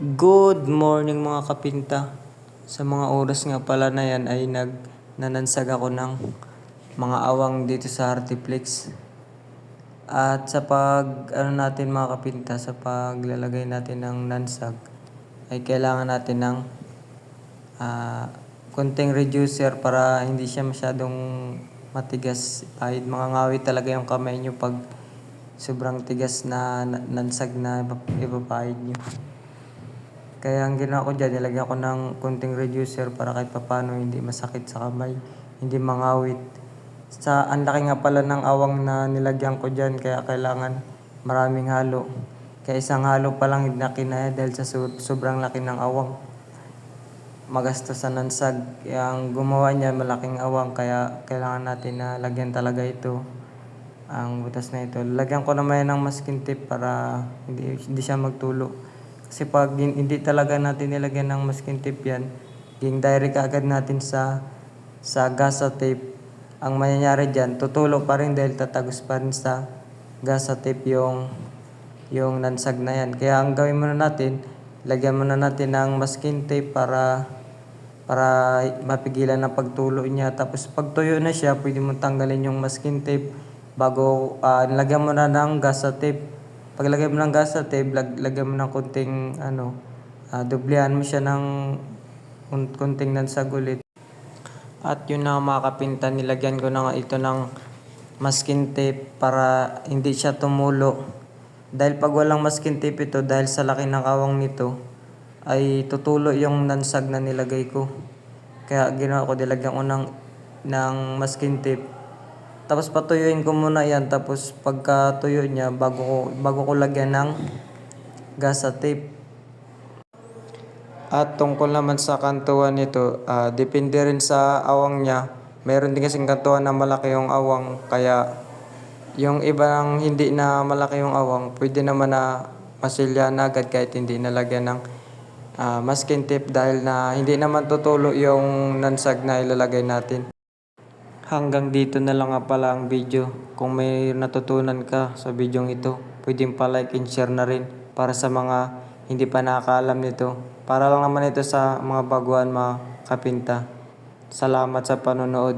Good morning mga kapinta. Sa mga oras nga pala na yan ay nanansag ako ng mga awang dito sa Artiflex. At sa natin mga kapinta, sa paglalagay natin ng nansag, ay kailangan natin ng konting reducer para hindi siya masyadong matigas. Kahit mga ngawit talaga yung kamay nyo pag sobrang tigas na nansag na ipapahid nyo. Kaya ang ginawa ko dyan, nilagyan ko ng konting reducer para kahit papano hindi masakit sa kamay, hindi mangawit. Ang laki nga pala ng awang na nilagyan ko dyan, kaya kailangan maraming halo. Kaya isang halo pa lang hindi na kinaya dahil sa sobrang laki ng awang. Magastos sa nansag. Kaya ang gumawa niya malaking awang, kaya kailangan natin na lagyan talaga ito. Ang butas na ito. Lagyan ko naman ng masking tape para hindi siya magtulo. Kasi pag hindi talaga natin nilagyan ng masking tape yan, yung direct agad natin sa gasa tape. Ang mangyayari dyan, tutulo pa rin dahil tatagos pa rin sa gasa tape yung nansag na yan. Kaya ang gawin muna natin, lagyan muna natin ng masking tape para mapigilan ang pagtulo niya. Tapos pag tuyo na siya, pwede mo tanggalin yung masking tape bago lagyan mo na ng gasa tape. Paglagay mo ng gasa tape, lagyan mo ng konting dublehan mo siya ng konting nansag ulit. At yun na mga kapinta, nilagyan ko na nga ito ng masking tape para hindi siya tumulo. Dahil pag walang masking tape ito, dahil sa laki ng awang nito, ay tutulo yung nansag na nilagay ko. Kaya ginawa ko, nilagyan ko ng masking tape. Tapos patuyuin ko muna yan, tapos pagka tuyo niya, bago ko lagyan ng gasa tape. At tungkol naman sa kantuan nito, depende rin sa awang niya. Meron din kasing kantuan na malaki yung awang, kaya yung ibang hindi na malaki yung awang, pwede naman na masilya na agad kahit hindi nalagyan ng masking tape dahil na hindi naman tutulo yung nansag na ilalagay natin. Hanggang dito na lang nga pala ang video. Kung may natutunan ka sa video ito, pwedeng pa-like and share na rin para sa mga hindi pa nakakaalam nito. Para lang naman ito sa mga baguhan mga kapinta. Salamat sa panonood.